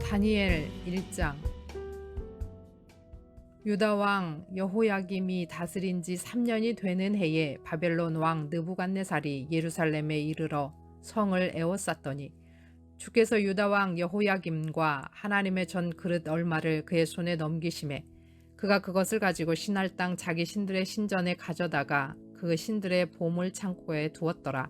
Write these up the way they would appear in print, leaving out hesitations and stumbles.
다니엘 1장. 유다 왕 여호야김이 다스린 지 3년이 되는 해에 바벨론 왕 느부갓네살이 예루살렘에 이르러 성을 에워쌌더니 주께서 유다 왕 여호야김과 하나님의 전 그릇 얼마를 그의 손에 넘기심에 그가 그것을 가지고 신할 땅 자기 신들의 신전에 가져다가 그 신들의 보물 창고에 두었더라.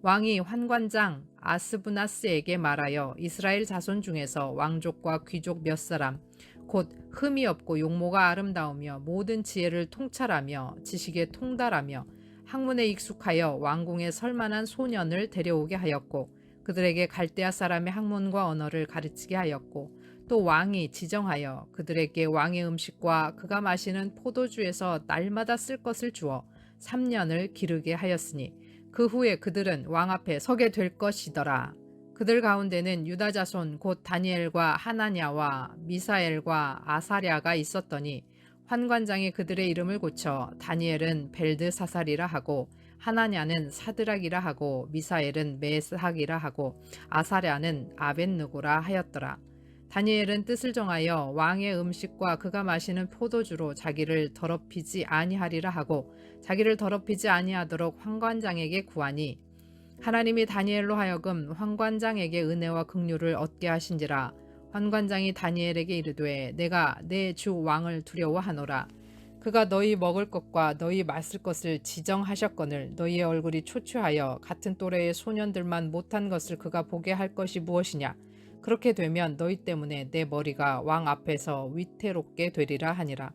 왕이 환관장 아스부나스에게 말하여 이스라엘 자손 중에서 왕족과 귀족 몇 사람 곧 흠이 없고 용모가 아름다우며 모든 지혜를 통찰하며 지식에 통달하며 학문에 익숙하여 왕궁에 설만한 소년을 데려오게 하였고 그들에게 갈대아 사람의 학문과 언어를 가르치게 하였고 또 왕이 지정하여 그들에게 왕의 음식과 그가 마시는 포도주에서 날마다 쓸 것을 주어 3년을 기르게 하였으니 그 후에 그들은 왕 앞에 서게 될 것이더라. 그들 가운데는 유다 자손 곧 다니엘과 하나냐와 미사엘과 아사랴가 있었더니 환관장이 그들의 이름을 고쳐 다니엘은 벨드사살이라 하고 하나냐는 사드락이라 하고 미사엘은 메스학이라 하고 아사랴는 아벳느고라 하였더라. 다니엘은 뜻을 정하여 왕의 음식과 그가 마시는 포도주로 자기를 더럽히지 아니하리라 하고 자기를 더럽히지 아니하도록 환관장에게 구하니 하나님이 다니엘로 하여금 환관장에게 은혜와 긍휼을 얻게 하신지라. 환관장이 다니엘에게 이르되 내가 내 주 왕을 두려워하노라. 그가 너희 먹을 것과 너희 마실 것을 지정하셨거늘 너희의 얼굴이 초췌하여 같은 또래의 소년들만 못한 것을 그가 보게 할 것이 무엇이냐. 그렇게 되면 너희 때문에 내 머리가 왕 앞에서 위태롭게 되리라 하니라.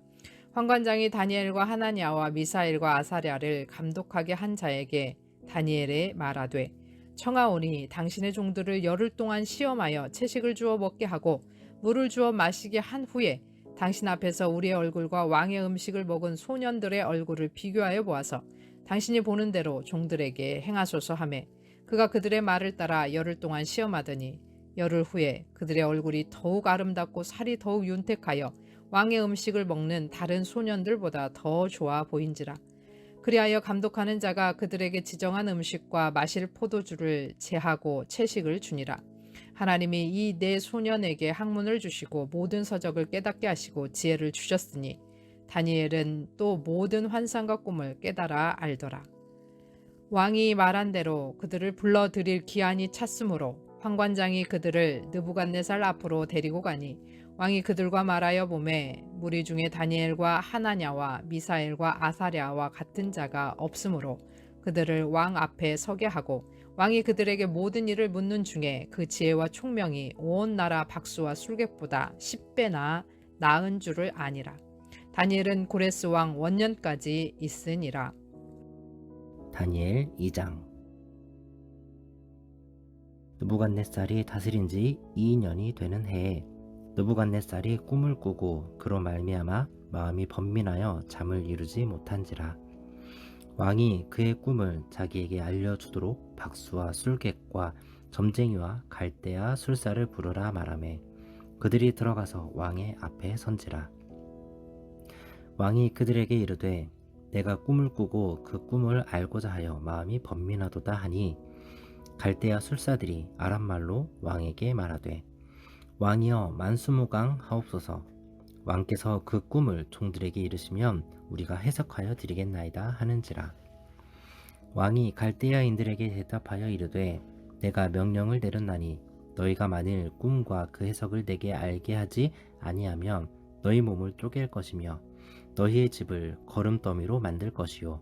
환관장이 다니엘과 하나냐와 미사엘과 아사랴를 감독하게 한 자에게 다니엘에 말하되 청하오니 당신의 종들을 열흘 동안 시험하여 채식을 주어 먹게 하고 물을 주어 마시게 한 후에 당신 앞에서 우리의 얼굴과 왕의 음식을 먹은 소년들의 얼굴을 비교하여 보아서 당신이 보는 대로 종들에게 행하소서 하매 그가 그들의 말을 따라 열흘 동안 시험하더니 열흘 후에 그들의 얼굴이 더욱 아름답고 살이 더욱 윤택하여 왕의 음식을 먹는 다른 소년들보다 더 좋아 보인지라. 그리하여 감독하는 자가 그들에게 지정한 음식과 마실 포도주를 제하고 채식을 주니라. 하나님이 이 네 소년에게 학문을 주시고 모든 서적을 깨닫게 하시고 지혜를 주셨으니 다니엘은 또 모든 환상과 꿈을 깨달아 알더라. 왕이 말한 대로 그들을 불러들일 기한이 찼으므로 환관장이 그들을 느부갓네살 앞으로 데리고 가니 왕이 그들과 말하여 보매 무리 중에 다니엘과 하나냐와 미사엘과 아사랴와 같은 자가 없으므로 그들을 왕 앞에 서게 하고 왕이 그들에게 모든 일을 묻는 중에 그 지혜와 총명이 온 나라 박수와 술객보다 10배나 나은 줄을 아니라. 다니엘은 고레스 왕 원년까지 있으니라. 다니엘 2장. 느부갓네살이 다스린 지 2년이 되는 해에 느부갓네살이 꿈을 꾸고 그로 말미암아 마음이 번민하여 잠을 이루지 못한지라. 왕이 그의 꿈을 자기에게 알려주도록 박수와 술객과 점쟁이와 갈대아 술사를 부르라 말하매 그들이 들어가서 왕의 앞에 선지라. 왕이 그들에게 이르되 내가 꿈을 꾸고 그 꿈을 알고자 하여 마음이 번민하도다 하니 갈대아 술사들이 아람말로 왕에게 말하되 왕이여 만수무강 하옵소서. 왕께서 그 꿈을 종들에게 이르시면 우리가 해석하여 드리겠나이다 하는지라. 왕이 갈대아인들에게 대답하여 이르되 내가 명령을 내렸나니 너희가 만일 꿈과 그 해석을 내게 알게 하지 아니하면 너희 몸을 쪼갤 것이며 너희의 집을 거름더미로 만들 것이요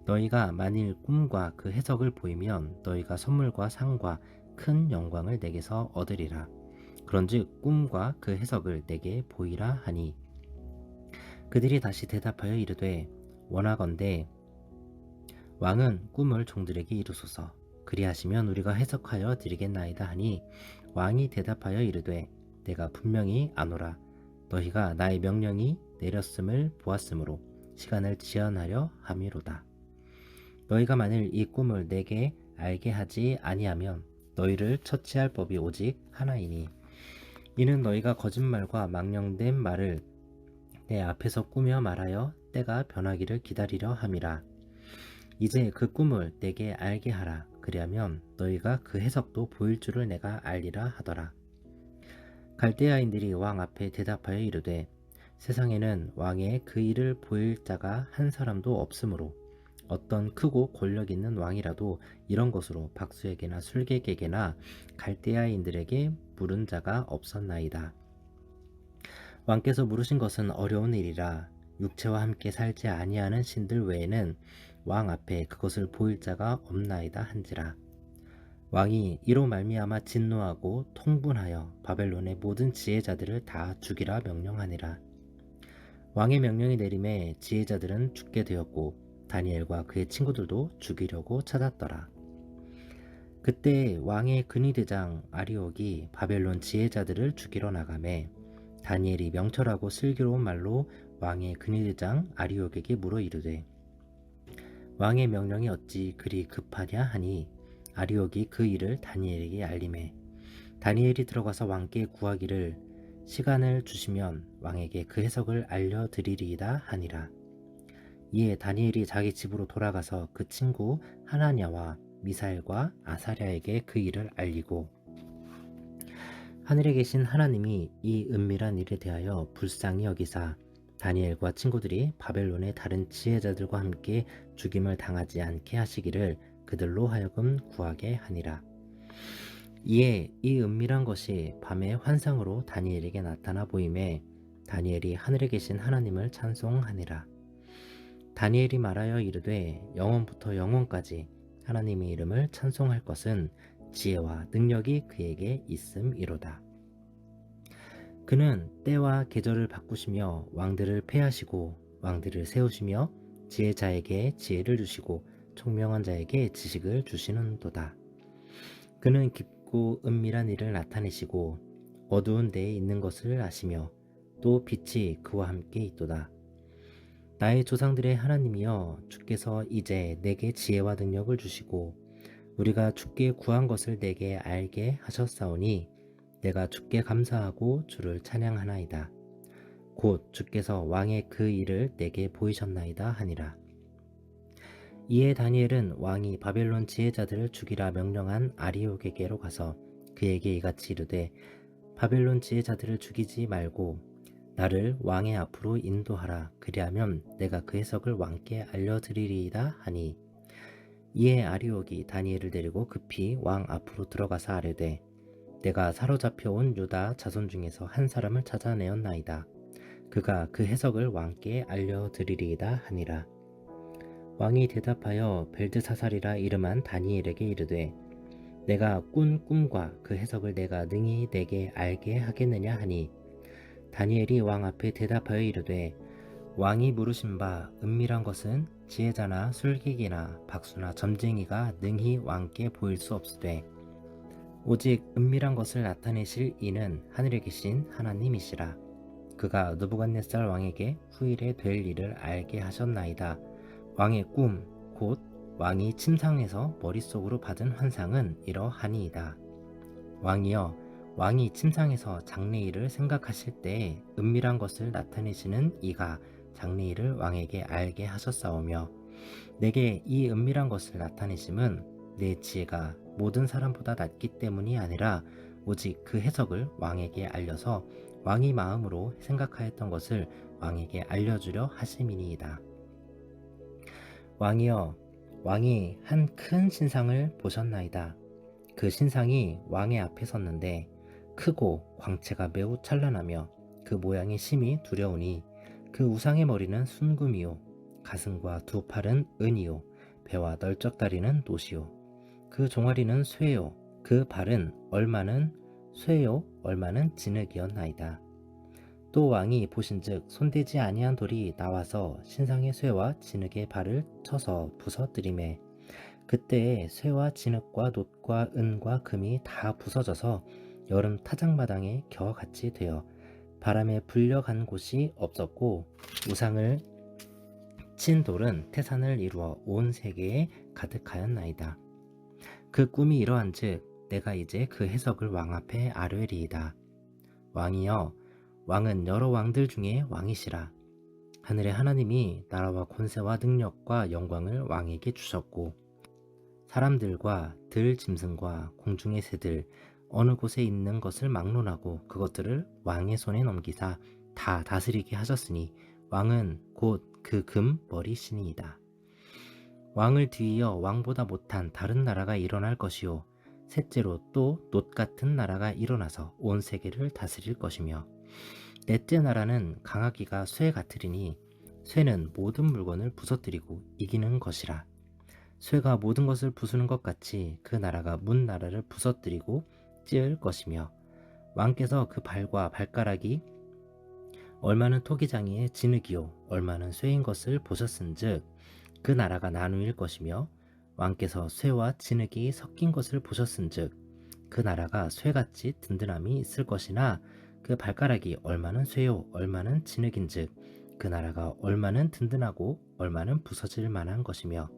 너희가 만일 꿈과 그 해석을 보이면 너희가 선물과 상과 큰 영광을 내게서 얻으리라. 그런즉 꿈과 그 해석을 내게 보이라 하니 그들이 다시 대답하여 이르되 원하건대 왕은 꿈을 종들에게 이루소서. 그리하시면 우리가 해석하여 드리겠나이다 하니 왕이 대답하여 이르되 내가 분명히 아노라. 너희가 나의 명령이 내렸음을 보았으므로 시간을 지연하려 함이로다. 너희가 만일 이 꿈을 내게 알게 하지 아니하면 너희를 처치할 법이 오직 하나이니 이는 너희가 거짓말과 망령된 말을 내 앞에서 꾸며 말하여 때가 변하기를 기다리려 함이라. 이제 그 꿈을 내게 알게 하라. 그리하면 너희가 그 해석도 보일 줄을 내가 알리라 하더라. 갈대아인들이 왕 앞에 대답하여 이르되 세상에는 왕의 그 일을 보일 자가 한 사람도 없으므로 어떤 크고 권력 있는 왕이라도 이런 것으로 박수에게나 술객에게나 갈대아인들에게 물은 자가 없었나이다. 왕께서 물으신 것은 어려운 일이라 육체와 함께 살지 아니하는 신들 외에는 왕 앞에 그것을 보일 자가 없나이다 한지라. 왕이 이로 말미암아 진노하고 통분하여 바벨론의 모든 지혜자들을 다 죽이라 명령하니라. 왕의 명령이 내림에 지혜자들은 죽게 되었고 다니엘과 그의 친구들도 죽이려고 찾았더라. 그때 왕의 근위대장 아리옥이 바벨론 지혜자들을 죽이러 나가매 다니엘이 명철하고 슬기로운 말로 왕의 근위대장 아리옥에게 물어 이르되 왕의 명령이 어찌 그리 급하냐 하니 아리옥이 그 일을 다니엘에게 알림해 다니엘이 들어가서 왕께 구하기를 시간을 주시면 왕에게 그 해석을 알려드리리이다 하니라. 이에 다니엘이 자기 집으로 돌아가서 그 친구 하나냐와 미사엘과 아사랴에게 그 일을 알리고 하늘에 계신 하나님이 이 은밀한 일에 대하여 불쌍히 여기사 다니엘과 친구들이 바벨론의 다른 지혜자들과 함께 죽임을 당하지 않게 하시기를 그들로 하여금 구하게 하니라. 이에 이 은밀한 것이 밤의 환상으로 다니엘에게 나타나 보임에 다니엘이 하늘에 계신 하나님을 찬송하니라. 다니엘이 말하여 이르되 영원부터 영원까지 하나님의 이름을 찬송할 것은 지혜와 능력이 그에게 있음이로다. 그는 때와 계절을 바꾸시며 왕들을 패하시고 왕들을 세우시며 지혜자에게 지혜를 주시고 총명한 자에게 지식을 주시는도다. 그는 깊고 은밀한 일을 나타내시고 어두운 데에 있는 것을 아시며 또 빛이 그와 함께 있도다. 나의 조상들의 하나님이여 주께서 이제 내게 지혜와 능력을 주시고 우리가 주께 구한 것을 내게 알게 하셨사오니 내가 주께 감사하고 주를 찬양하나이다. 곧 주께서 왕의 그 일을 내게 보이셨나이다 하니라. 이에 다니엘은 왕이 바벨론 지혜자들을 죽이라 명령한 아리옥에게로 가서 그에게 이같이 이르되 바벨론 지혜자들을 죽이지 말고 나를 왕의 앞으로 인도하라. 그리하면 내가 그 해석을 왕께 알려드리리이다 하니 이에 아리옥이 다니엘을 데리고 급히 왕 앞으로 들어가서 아뢰되 내가 사로잡혀 온 유다 자손 중에서 한 사람을 찾아내었나이다. 그가 그 해석을 왕께 알려드리리이다 하니라. 왕이 대답하여 벨드사살이라 이름한 다니엘에게 이르되 내가 꾼 꿈과 그 해석을 내가 능히 내게 알게 하겠느냐 하니 다니엘이 왕 앞에 대답하여 이르되 왕이 물으신 바 은밀한 것은 지혜자나 술객이나 박수나 점쟁이가 능히 왕께 보일 수 없으되 오직 은밀한 것을 나타내실 이는 하늘에 계신 하나님이시라. 그가 느부갓네살 왕에게 후일에 될 일을 알게 하셨나이다. 왕의 꿈 곧 왕이 침상에서 머릿속으로 받은 환상은 이러하니이다. 왕이여 왕이 침상에서 장래일을 생각하실 때에 은밀한 것을 나타내시는 이가 장래일을 왕에게 알게 하셨사오며 내게 이 은밀한 것을 나타내심은 내 지혜가 모든 사람보다 낮기 때문이 아니라 오직 그 해석을 왕에게 알려서 왕이 마음으로 생각하였던 것을 왕에게 알려주려 하심이니이다. 왕이여 왕이 한 큰 신상을 보셨나이다. 그 신상이 왕의 앞에 섰는데 크고 광채가 매우 찬란하며 그 모양이 심히 두려우니 그 우상의 머리는 순금이요 가슴과 두 팔은 은이요 배와 널쩍다리는 노시요 그 종아리는 쇠요 그 발은 얼마는 쇠요 얼마는 진흙이었나이다. 또 왕이 보신즉 손대지 아니한 돌이 나와서 신상의 쇠와 진흙의 발을 쳐서 부서뜨리매 그때에 쇠와 진흙과 놋과 은과 금이 다 부서져서 여름 타작마당에 겨같이 되어 바람에 불려간 곳이 없었고 우상을 친 돌은 태산을 이루어 온 세계에 가득하였나이다. 그 꿈이 이러한즉 내가 이제 그 해석을 왕 앞에 아뢰리이다. 왕이여 왕은 여러 왕들 중에 왕이시라. 하늘의 하나님이 나라와 권세와 능력과 영광을 왕에게 주셨고 사람들과 들 짐승과 공중의 새들 어느 곳에 있는 것을 막론하고 그것들을 왕의 손에 넘기사 다 다스리게 하셨으니 왕은 곧 그 금 머리 신이이다. 왕을 뒤이어 왕보다 못한 다른 나라가 일어날 것이요 셋째로 또 놋 같은 나라가 일어나서 온 세계를 다스릴 것이며 넷째 나라는 강하기가 쇠 같으리니 쇠는 모든 물건을 부서뜨리고 이기는 것이라. 쇠가 모든 것을 부수는 것 같이 그 나라가 문 나라를 부서뜨리고 찌을 것이며 왕께서 그 발과 발가락이 얼마는 토기장이의 진흙이요 얼마는 쇠인 것을 보셨은즉 그 나라가 나누일 것이며 왕께서 쇠와 진흙이 섞인 것을 보셨은즉 그 나라가 쇠같이 든든함이 있을 것이나 그 발가락이 얼마는 쇠요 얼마는 진흙인즉 그 나라가 얼마는 든든하고 얼마는 부서질 만한 것이며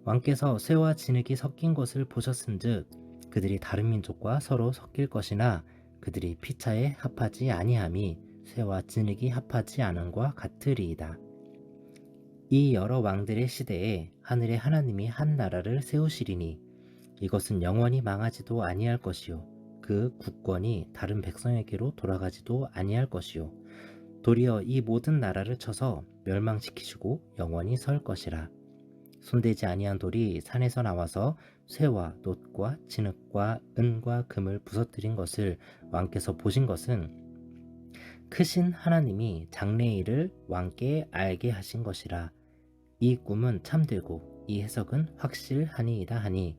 왕께서 쇠와 진흙이 섞인 것을 보셨은즉 그들이 다른 민족과 서로 섞일 것이나 그들이 피차에 합하지 아니함이 쇠와 진흙이 합하지 않음과 같으리이다. 이 여러 왕들의 시대에 하늘의 하나님이 한 나라를 세우시리니 이것은 영원히 망하지도 아니할 것이요 그 국권이 다른 백성에게로 돌아가지도 아니할 것이요 도리어 이 모든 나라를 쳐서 멸망시키시고 영원히 설 것이라. 손대지 아니한 돌이 산에서 나와서 쇠와 놋과 진흙과 은과 금을 부서뜨린 것을 왕께서 보신 것은 크신 하나님이 장래의 일을 왕께 알게 하신 것이라. 이 꿈은 참되고 이 해석은 확실하니이다 하니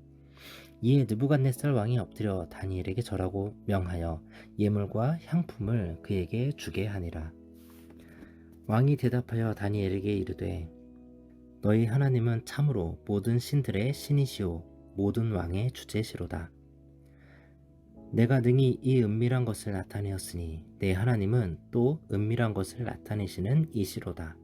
이에 느부갓네살 왕이 엎드려 다니엘에게 절하고 명하여 예물과 향품을 그에게 주게 하니라. 왕이 대답하여 다니엘에게 이르되 너희 하나님은 참으로 모든 신들의 신이시오 모든 왕의 주제시로다. 내가 능히 이 은밀한 것을 나타내었으니 내 하나님은 또 은밀한 것을 나타내시는 이시로다.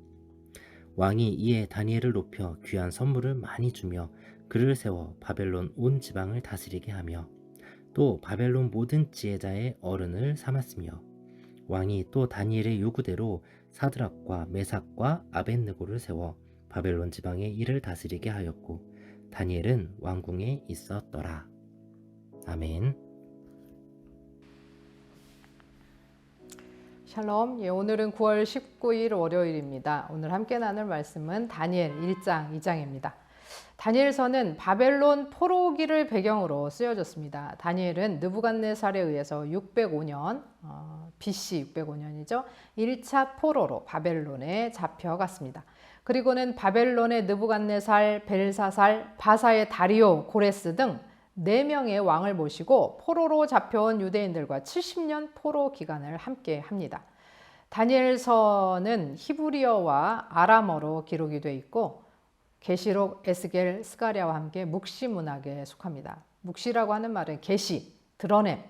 왕이 이에 다니엘을 높여 귀한 선물을 많이 주며 그를 세워 바벨론 온 지방을 다스리게 하며 또 바벨론 모든 지혜자의 어른을 삼았으며 왕이 또 다니엘의 요구대로 사드락과 메삭과 아벳느고를 세워 바벨론 지방의 일을 다스리게 하였고 다니엘은 왕궁에 있었더라. 아멘. 샬롬. 오늘은 9월 19일 월요일입니다. 오늘 함께 나눌 말씀은 다니엘 1장 2장입니다. 다니엘서는 바벨론 포로기를 배경으로 쓰여졌습니다. 다니엘은 느부갓네살에 의해서 605년 BC 605년이죠. 1차 포로로 바벨론에 잡혀갔습니다. 그리고는 바벨론의 느부갓네살, 벨사살, 바사의 다리오, 고레스 등 4명의 왕을 모시고 포로로 잡혀온 유대인들과 70년 포로 기간을 함께 합니다. 다니엘서는 히브리어와 아람어로 기록이 되어 있고 계시록, 에스겔, 스가랴와 함께 묵시 문학에 속합니다. 묵시라고 하는 말은 계시, 드러냄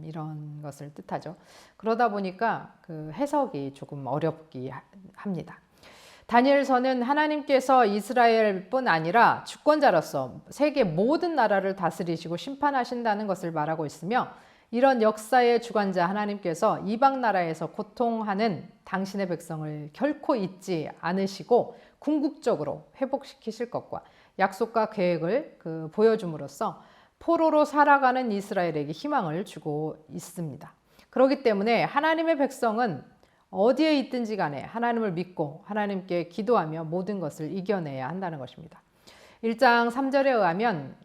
이런 것을 뜻하죠. 그러다 보니까 그 해석이 조금 어렵기 합니다. 다니엘서는 하나님께서 이스라엘뿐 아니라 주권자로서 세계 모든 나라를 다스리시고 심판하신다는 것을 말하고 있으며 이런 역사의 주관자 하나님께서 이방 나라에서 고통하는 당신의 백성을 결코 잊지 않으시고 궁극적으로 회복시키실 것과 약속과 계획을 보여줌으로써 포로로 살아가는 이스라엘에게 희망을 주고 있습니다. 그렇기 때문에 하나님의 백성은 어디에 있든지 간에 하나님을 믿고 하나님께 기도하며 모든 것을 이겨내야 한다는 것입니다. 1장 3절에 의하면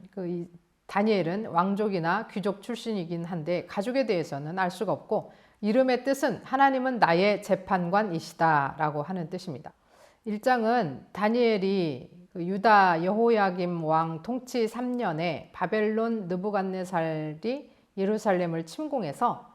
다니엘은 왕족이나 귀족 출신이긴 한데 가족에 대해서는 알 수가 없고 이름의 뜻은 하나님은 나의 재판관이시다 라고 하는 뜻입니다. 1장은 다니엘이 유다 여호야김 왕 통치 3년에 바벨론 느부갓네살이 예루살렘을 침공해서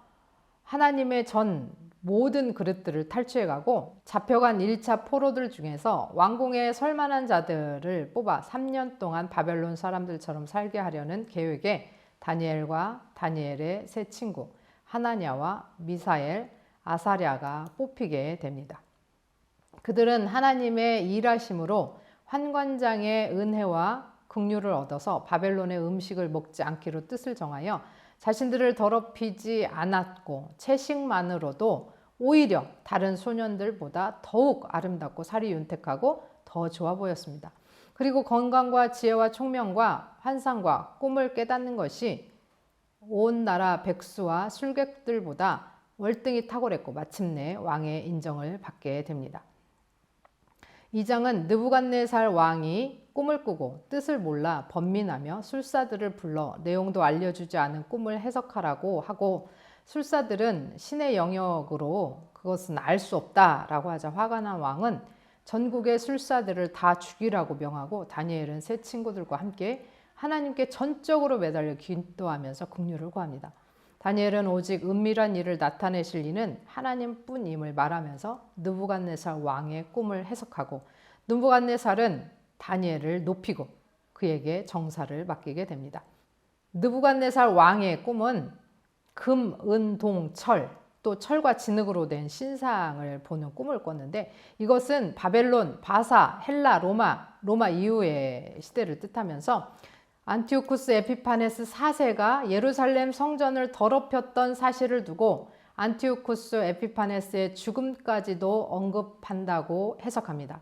하나님의 전 모든 그릇들을 탈취해가고 잡혀간 1차 포로들 중에서 왕궁에 설만한 자들을 뽑아 3년 동안 바벨론 사람들처럼 살게 하려는 계획에 다니엘과 다니엘의 세 친구 하나냐와 미사엘, 아사랴가 뽑히게 됩니다. 그들은 하나님의 일하심으로 환관장의 은혜와 긍휼을 얻어서 바벨론의 음식을 먹지 않기로 뜻을 정하여 자신들을 더럽히지 않았고 채식만으로도 오히려 다른 소년들보다 더욱 아름답고 살이 윤택하고 더 좋아 보였습니다. 그리고 건강과 지혜와 총명과 환상과 꿈을 깨닫는 것이 온 나라 백수와 술객들보다 월등히 탁월했고 마침내 왕의 인정을 받게 됩니다. 이 장은 느부갓네살 왕이 꿈을 꾸고 뜻을 몰라 번민하며 술사들을 불러 내용도 알려주지 않은 꿈을 해석하라고 하고, 술사들은 신의 영역으로 그것은 알 수 없다라고 하자 화가 난 왕은 전국의 술사들을 다 죽이라고 명하고, 다니엘은 세 친구들과 함께 하나님께 전적으로 매달려 기도하면서 긍휼을 구합니다. 다니엘은 오직 은밀한 일을 나타내실 이는 하나님뿐임을 말하면서 느부갓네살 왕의 꿈을 해석하고, 느부갓네살은 다니엘을 높이고 그에게 정사를 맡기게 됩니다. 느부갓네살 왕의 꿈은 금, 은, 동, 철, 또 철과 진흙으로 된 신상을 보는 꿈을 꿨는데, 이것은 바벨론, 바사, 헬라, 로마 이후의 시대를 뜻하면서 안티오쿠스 에피파네스 4세가 예루살렘 성전을 더럽혔던 사실을 두고 안티오쿠스 에피파네스의 죽음까지도 언급한다고 해석합니다.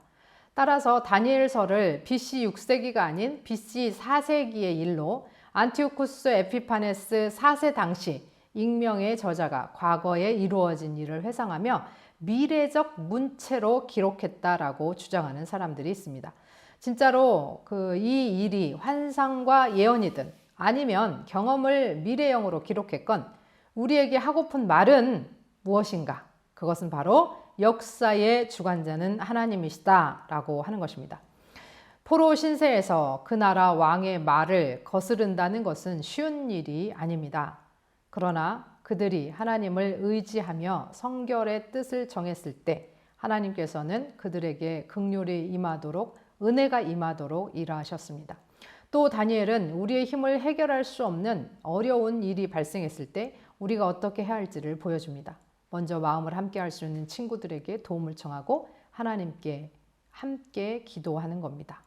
따라서 다니엘서를 BC 6세기가 아닌 BC 4세기의 일로 안티오쿠스 에피파네스 4세 당시 익명의 저자가 과거에 이루어진 일을 회상하며 미래적 문체로 기록했다라고 주장하는 사람들이 있습니다. 진짜로 이 일이 환상과 예언이든 아니면 경험을 미래형으로 기록했건 우리에게 하고픈 말은 무엇인가? 그것은 바로 역사의 주관자는 하나님이시다라고 하는 것입니다. 포로 신세에서 그 나라 왕의 말을 거스른다는 것은 쉬운 일이 아닙니다. 그러나 그들이 하나님을 의지하며 성결의 뜻을 정했을 때 하나님께서는 그들에게 긍휼이 임하도록, 은혜가 임하도록 일하셨습니다. 또 다니엘은 우리의 힘을 해결할 수 없는 어려운 일이 발생했을 때 우리가 어떻게 해야 할지를 보여줍니다. 먼저 마음을 함께 할 수 있는 친구들에게 도움을 청하고 하나님께 함께 기도하는 겁니다.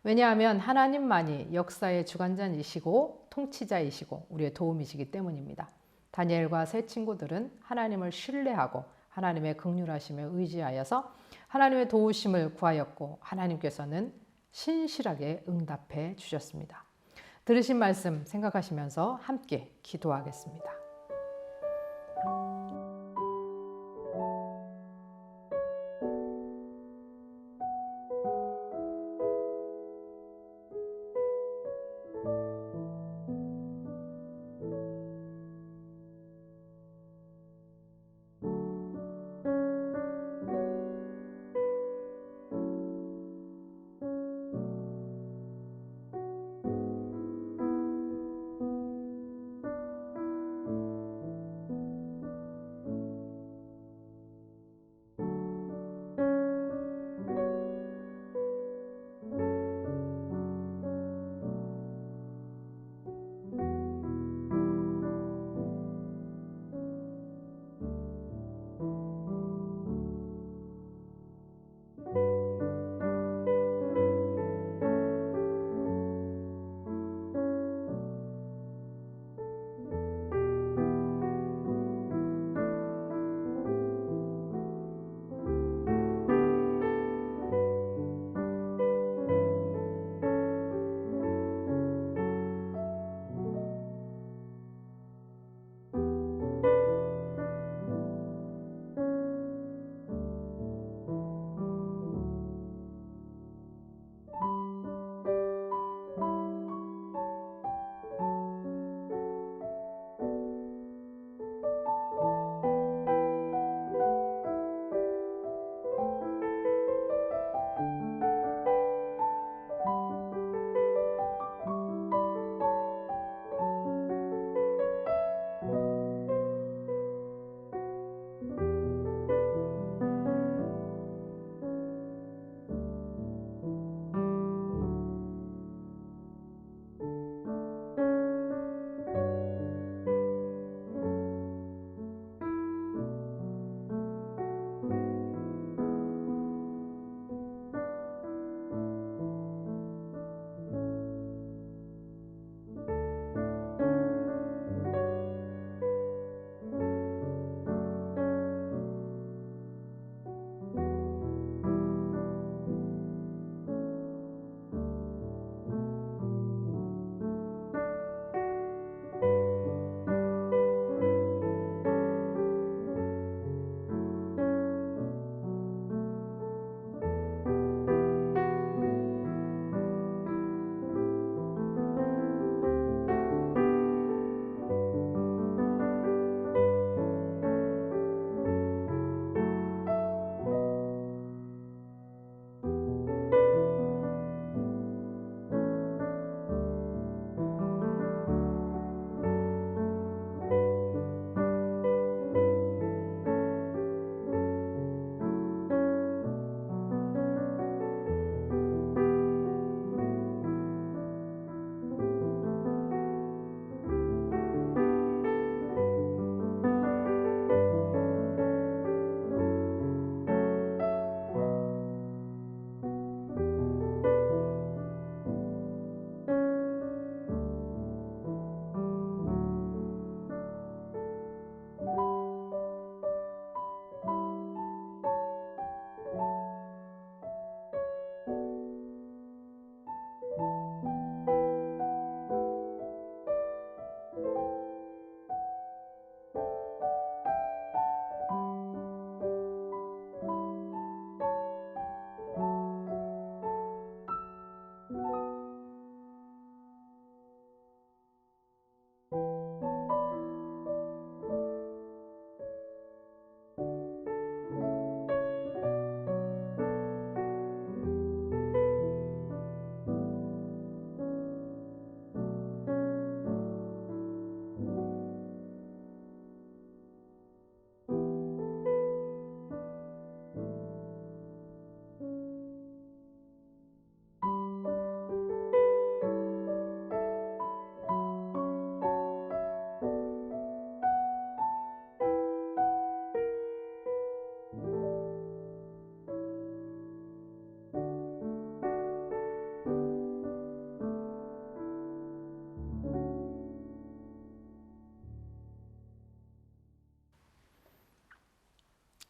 왜냐하면 하나님만이 역사의 주관자이시고 통치자이시고 우리의 도움이시기 때문입니다. 다니엘과 세 친구들은 하나님을 신뢰하고 하나님의 긍휼하심에 의지하여서 하나님의 도우심을 구하였고, 하나님께서는 신실하게 응답해 주셨습니다. 들으신 말씀 생각하시면서 함께 기도하겠습니다.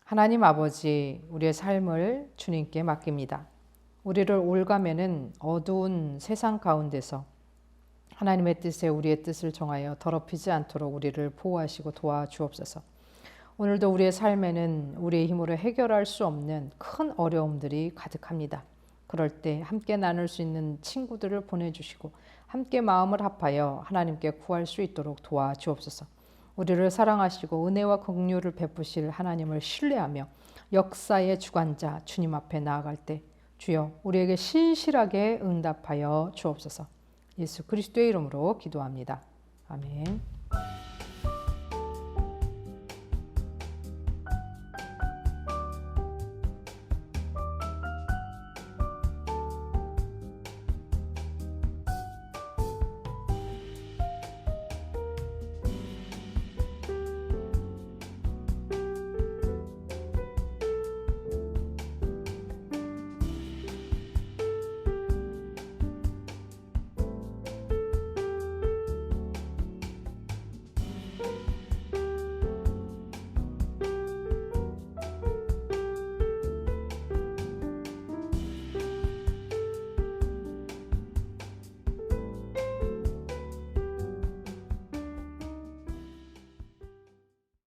하나님 아버지, 우리의 삶을 주님께 맡깁니다. 우리를 올가매는 어두운 세상 가운데서 하나님의 뜻에 우리의 뜻을 정하여 더럽히지 않도록 우리를 보호하시고 도와주옵소서. 오늘도 우리의 삶에는 우리의 힘으로 해결할 수 없는 큰 어려움들이 가득합니다. 그럴 때 함께 나눌 수 있는 친구들을 보내주시고 함께 마음을 합하여 하나님께 구할 수 있도록 도와주옵소서. 우리를 사랑하시고 은혜와 긍휼을 베푸실 하나님을 신뢰하며 역사의 주관자 주님 앞에 나아갈 때 주여 우리에게 신실하게 응답하여 주옵소서. 예수 그리스도의 이름으로 기도합니다. 아멘.